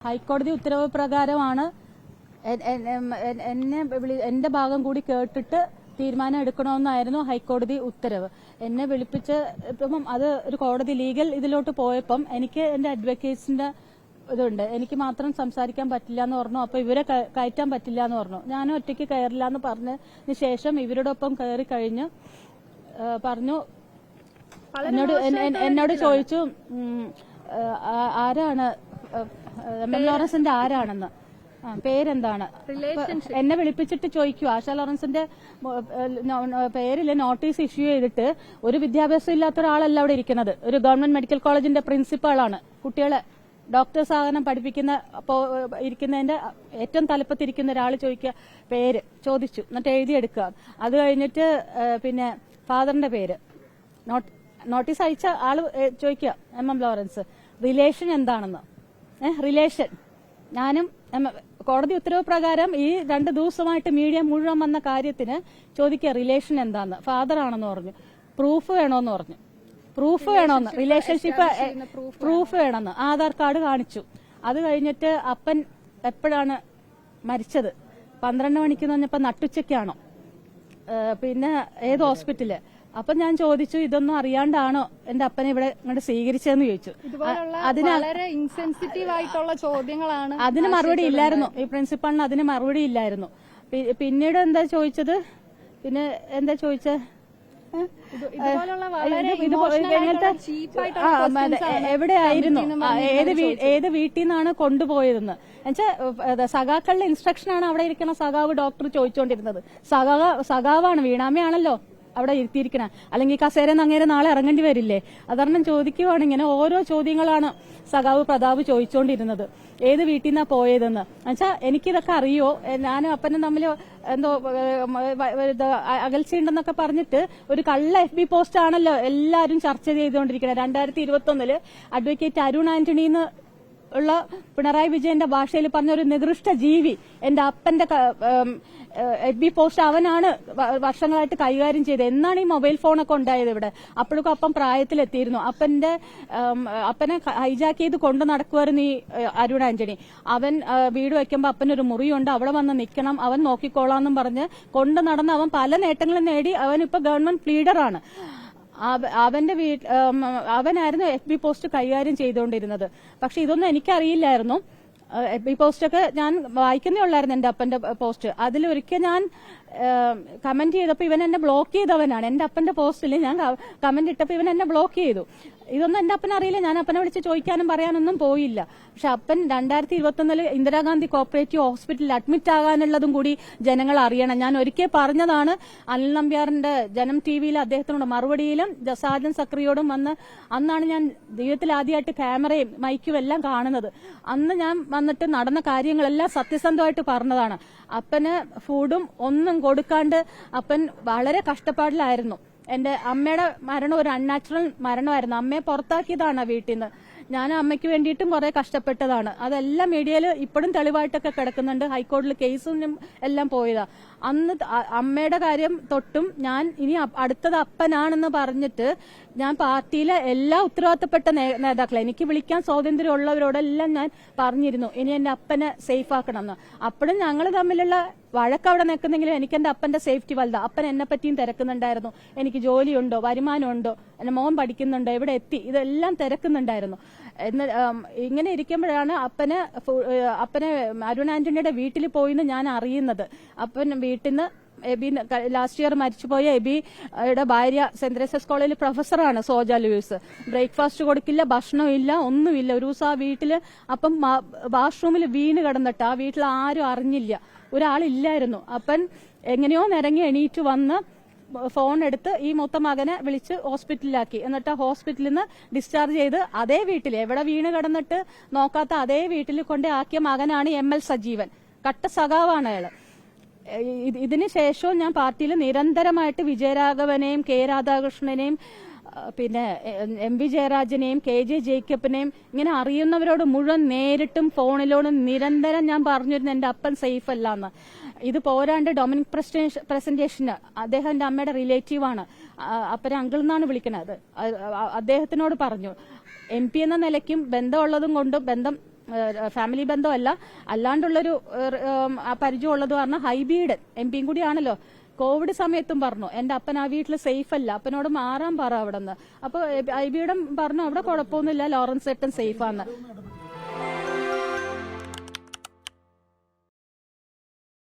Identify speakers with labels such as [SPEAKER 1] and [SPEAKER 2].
[SPEAKER 1] ഹൈക്കോടതി ഉത്തരവ് പ്രകാരമാണ് എന്റെ ഭാഗം കൂടി കേട്ടിട്ട് തീരുമാനം എടുക്കണമെന്നായിരുന്നു ഹൈക്കോടതി ഉത്തരവ്. എന്നെ വിളിപ്പിച്ച് ഇപ്പം അത് ഒരു കോടതി ലീഗൽ ഇതിലോട്ട് പോയപ്പം എനിക്ക് എന്റെ അഡ്വക്കേറ്റ്സിന്റെ ഇതുണ്ട്, എനിക്ക് മാത്രം സംസാരിക്കാൻ പറ്റില്ല എന്ന് പറഞ്ഞു. അപ്പൊ ഇവരെ കയറ്റാൻ പറ്റില്ല എന്ന് പറഞ്ഞു. ഞാനും ഒറ്റയ്ക്ക് കയറില്ല എന്ന് പറഞ്ഞതിന് ശേഷം ഇവരുടെ ഒപ്പം കയറി കഴിഞ്ഞ് പറഞ്ഞു. എന്നോട് ചോദിച്ചു ആരാണ് എം ലോറൻസിന്റെ ആരാണെന്ന്, പേരെന്താണ്. എന്നെ വിളിപ്പിച്ചിട്ട് ചോദിക്കൂ, ആശാ ലോറൻസിന്റെ പേരില് നോട്ടീസ് ഇഷ്യൂ ചെയ്തിട്ട് ഒരു വിദ്യാഭ്യാസം ഇല്ലാത്ത ഒരാളല്ല അവിടെ ഇരിക്കുന്നത്. ഒരു ഗവൺമെന്റ് മെഡിക്കൽ കോളേജിന്റെ പ്രിൻസിപ്പാളാണ്. കുട്ടികളെ ഡോക്ടേഴ്സ് ആകാനും പഠിപ്പിക്കുന്ന ഇരിക്കുന്നതിന്റെ ഏറ്റവും തലപ്പത്തിരിക്കുന്ന ഒരാൾ ചോദിക്കുക, പേര് ചോദിച്ചു, എന്നിട്ട് എഴുതിയെടുക്കുക. അത് കഴിഞ്ഞിട്ട് പിന്നെ ഫാദറിന്റെ പേര് നോട്ടീസ് അയച്ച ആള് ചോദിക്കുക, എം ലോറൻസ് റിലേഷൻ എന്താണെന്ന്. റിലേഷൻ ഞാനും കോടതി ഉത്തരവ് പ്രകാരം ഈ 2 ദിവസമായിട്ട് മീഡിയ മുഴുവൻ വന്ന കാര്യത്തിന് ചോദിക്കുക റിലേഷൻ എന്താന്ന്. ഫാദർ ആണെന്ന് പറഞ്ഞു. പ്രൂഫ് വേണോന്ന് പറഞ്ഞു. പ്രൂഫ് വേണോന്ന്, റിലേഷൻഷിപ്പ് പ്രൂഫ് വേണമെന്ന്. ആധാർ കാർഡ് കാണിച്ചു. അത് കഴിഞ്ഞിട്ട് അപ്പൻ എപ്പോഴാണ് മരിച്ചത്, 12 മണിക്ക് പറഞ്ഞപ്പോ നട്ടുച്ചയ്ക്കാണോ, പിന്നെ ഏത് ഹോസ്പിറ്റല്. അപ്പൊ ഞാൻ ചോദിച്ചു, ഇതൊന്നും അറിയാണ്ടാണോ എന്റെ അപ്പനെ ഇവിടെ ഇങ്ങോട്ട് സ്വീകരിച്ചതെന്ന് ചോദിച്ചു.
[SPEAKER 2] വളരെ ഇൻസെൻസിറ്റീവ് ആയിട്ടുള്ള ചോദ്യങ്ങളാണ്.
[SPEAKER 1] അതിന് മറുപടി ഇല്ലായിരുന്നു. ഈ പ്രിൻസിപ്പാളിന് അതിന് മറുപടി ഇല്ലായിരുന്നു. പിന്നീട് എന്താ ചോദിച്ചത്, പിന്നെ എന്താ ചോദിച്ചത്, എവിടെയായിരുന്നു, ഏത് വീട്ടിൽ നിന്നാണ് കൊണ്ടുപോയതെന്ന്. എന്നുവെച്ചാൽ സഖാക്കളുടെ ഇൻസ്ട്രക്ഷനാണ് അവിടെ ഇരിക്കുന്ന സഖാവ് ഡോക്ടർ ചോദിച്ചുകൊണ്ടിരുന്നത്. സഖാവാണ്, വീണാമയാണല്ലോ അവിടെ ഇരുത്തിയിരിക്കണ, അല്ലെങ്കിൽ കസേരന്ന് അങ്ങേരെ നാളെ ഇറങ്ങേണ്ടി വരില്ലേ. അതറിഞ്ഞം ചോദിക്കുവാണ്. ഇങ്ങനെ ഓരോ ചോദ്യങ്ങളാണ് സഖാവ് പ്രതാപ് ചോദിച്ചുകൊണ്ടിരുന്നത്. ഏത് വീട്ടിൽ നിന്നാ പോയതെന്ന്. എന്നുവെച്ചാൽ എനിക്കിതൊക്കെ അറിയോ, ഞാനും അപ്പനും തമ്മിൽ എന്തോ അകൽച്ചയുണ്ടെന്നൊക്കെ പറഞ്ഞിട്ട് ഒരു കള്ള FB പോസ്റ്റ് ആണല്ലോ എല്ലാരും ചർച്ച ചെയ്തുകൊണ്ടിരിക്കുന്നത്. 2021 അഡ്വക്കേറ്റ് അരുൺ ആന്റണിന്ന് ഉള്ള പിണറായി വിജയന്റെ ഭാഷയിൽ പറഞ്ഞ ഒരു നികൃഷ്ട ജീവി എന്റെ അപ്പന്റെ FB പോസ്റ്റ് അവനാണ് വർഷങ്ങളായിട്ട് കൈകാര്യം ചെയ്തത്. എന്നാണ് ഈ മൊബൈൽ ഫോണൊക്കെ ഉണ്ടായത് ഇവിടെ? അപ്പോഴേക്കും അപ്പം പ്രായത്തിലെത്തിയിരുന്നു. അപ്പനെ ഹൈജാക്ക് ചെയ്ത് കൊണ്ടു നടക്കുമായിരുന്നു ഈ അരുൺ ആന്റണി. അവൻ വീട് വെക്കുമ്പോൾ അപ്പനൊരു മുറിയുണ്ട്, അവിടെ വന്ന് നിൽക്കണം, അവൻ നോക്കിക്കോളാന്നും പറഞ്ഞ് കൊണ്ടു നടന്ന് അവൻ പല നേട്ടങ്ങളും നേടി. അവൻ ഇപ്പൊ ഗവൺമെന്റ് ലീഡറാണ്. അവനായിരുന്നു FB പോസ്റ്റ് കൈകാര്യം ചെയ്തുകൊണ്ടിരുന്നത്. പക്ഷെ ഇതൊന്നും എനിക്കറിയില്ലായിരുന്നു. FB പോസ്റ്റൊക്കെ ഞാൻ വായിക്കുന്നേ ഉള്ളായിരുന്നു, എന്റെ അപ്പന്റെ പോസ്റ്റ്. അതിലൊരിക്കൽ ഞാൻ കമന്റ് ചെയ്തപ്പോൾ ഇവൻ എന്നെ ബ്ലോക്ക് ചെയ്തവനാണ്. എന്റെ അപ്പന്റെ പോസ്റ്റിൽ ഞാൻ കമന്റ് ഇട്ടപ്പോൾ ഇവൻ എന്നെ ബ്ലോക്ക് ചെയ്തു. ഇതൊന്നും എന്റെ അപ്പൻ അറിയില്ല. ഞാൻ അപ്പനെ വിളിച്ച് ചോദിക്കാനും പറയാനൊന്നും പോയില്ല. പക്ഷെ അപ്പൻ 2021 ഇന്ദിരാഗാന്ധി കോപ്പറേറ്റീവ് ഹോസ്പിറ്റലിൽ അഡ്മിറ്റ് ആകാനുള്ളതും കൂടി ജനങ്ങൾ അറിയണം. ഞാൻ ഒരിക്കൽ പറഞ്ഞതാണ് അനിൽ നമ്പ്യാറിന്റെ ജനം TVയിൽ അദ്ദേഹത്തിനോട് മറുപടിയിലും സാജൻ സക്രിയോടും വന്ന്. അന്നാണ് ഞാൻ ജീവിതത്തിൽ ആദ്യമായിട്ട് ക്യാമറയും മൈക്കും എല്ലാം കാണുന്നത്. അന്ന് ഞാൻ വന്നിട്ട് നടന്ന കാര്യങ്ങളെല്ലാം സത്യസന്ധമായിട്ട് പറഞ്ഞതാണ്. അപ്പന് ഫുഡും ഒന്നും കൊടുക്കാണ്ട് അപ്പൻ വളരെ കഷ്ടപ്പാടിലായിരുന്നു. എന്റെ അമ്മയുടെ മരണം ഒരു അൺനാച്ചുറൽ മരണമായിരുന്നു. അമ്മയെ പുറത്താക്കിയതാണ് വീട്ടിൽ നിന്ന്. ഞാൻ അമ്മയ്ക്ക് വേണ്ടിയിട്ടും കുറെ കഷ്ടപ്പെട്ടതാണ്. അതെല്ലാം മീഡിയയിൽ ഇപ്പോഴും തെളിവായിട്ടൊക്കെ കിടക്കുന്നുണ്ട്. ഹൈക്കോടതിയിൽ കേസും എല്ലാം പോയതാ. അന്ന് അമ്മയുടെ കാര്യം തൊട്ടും ഞാൻ ഇനി അടുത്തത് അപ്പനാണെന്ന് പറഞ്ഞിട്ട് ഞാൻ പാർട്ടിയിലെ എല്ലാ ഉത്തരവാദിത്തപ്പെട്ട നേതാക്കളെ, എനിക്ക് വിളിക്കാൻ സ്വാതന്ത്ര്യമുള്ളവരോടെല്ലാം ഞാൻ പറഞ്ഞിരുന്നു ഇനി എന്റെ അപ്പനെ സേഫ് ആക്കണമെന്ന്. അപ്പോഴും ഞങ്ങൾ തമ്മിലുള്ള വഴക്ക് അവിടെ നിൽക്കുന്നെങ്കിലും എനിക്ക് എന്റെ അപ്പന്റെ സേഫ്റ്റി വലുതാ. അപ്പൻ എന്നെ പറ്റിയും തിരക്കുന്നുണ്ടായിരുന്നു. എനിക്ക് ജോലിയുണ്ടോ, വരുമാനമുണ്ടോ, എന്റെ മോൻ പഠിക്കുന്നുണ്ടോ, എവിടെ എത്തി, ഇതെല്ലാം തിരക്കുന്നുണ്ടായിരുന്നു. ഇങ്ങനെ ഇരിക്കുമ്പോഴാണ് അപ്പനെ അരുൺ ആന്റണിയുടെ വീട്ടിൽ പോയിന്ന് ഞാൻ അറിയുന്നത്. അപ്പൻ വീട്ടിൽ നിന്ന് എബി ലാസ്റ്റ് ഇയർ മരിച്ചുപോയ എബിയുടെ ഭാര്യ സെന്റ് തെരേസസ് കോളേജിൽ പ്രൊഫസറാണ്, സോജ ലൂയിസ്. ബ്രേക്ക്ഫാസ്റ്റ് കൊടുക്കില്ല, ഭക്ഷണമില്ല, ഒന്നുമില്ല. ഒരു ദിവസം ആ വീട്ടില് അപ്പം വാഷ്റൂമിൽ വീണ് കിടന്നിട്ട് ആ വീട്ടിൽ ആരും അറിഞ്ഞില്ല, ഒരാളില്ലായിരുന്നു. അപ്പൻ എങ്ങനെയോ നിരങ്ങി എണീറ്റ് വന്ന് ഫോൺ എടുത്ത് ഈ മൂത്ത മകനെ വിളിച്ച് ഹോസ്പിറ്റലിലാക്കി. എന്നിട്ട് ഹോസ്പിറ്റലിൽ നിന്ന് ഡിസ്ചാർജ് ചെയ്ത് അതേ വീട്ടിൽ, എവിടെ വീണ് കിടന്നിട്ട് നോക്കാത്ത അതേ വീട്ടിൽ കൊണ്ട് ആക്കിയ മകനാണ് ML സജീവൻ. കട്ട സഖാവാണ് അയാള്. ഇതിന് ശേഷവും ഞാൻ പാർട്ടിയിൽ നിരന്തരമായിട്ട് വിജയരാഘവനെയും K രാധാകൃഷ്ണനെയും പിന്നെ MV ജയരാജനെയും KJ ജേക്കബിനെയും ഇങ്ങനെ അറിയുന്നവരോട് മുഴുവൻ നേരിട്ടും ഫോണിലോടും നിരന്തരം ഞാൻ പറഞ്ഞിരുന്നു എന്റെ അപ്പൻ സേഫ് അല്ലാന്ന്. ഇത് പോരാണ്ട് ഡൊമിനിക് പ്രസന്റേഷന് അദ്ദേഹം എന്റെ അമ്മയുടെ റിലേറ്റീവാണ്, അപ്പനെ അങ്കിൾ എന്നാണ് വിളിക്കുന്നത്. അദ്ദേഹത്തിനോട് പറഞ്ഞു MP എന്ന നിലയ്ക്കും ബന്ധമുള്ളതും കൊണ്ട് ബന്ധം ഫാമിലി ബന്ധമല്ല, അല്ലാണ്ടുള്ളൊരു പരിചയമുള്ളത് പറഞ്ഞാൽ ഹൈബീഡ് MP കൂടിയാണല്ലോ. കോവിഡ് സമയത്തും പറഞ്ഞു എന്റെ അപ്പൻ ആ വീട്ടിൽ സേഫ് അല്ല, അപ്പനോട് മാറാൻ പറ അവിടെ നിന്ന്. അപ്പൊ ഹൈബീഡും പറഞ്ഞു അവിടെ കുഴപ്പമൊന്നുമില്ല, ലോറൻസ് ഏട്ടൻ സേഫാന്ന്.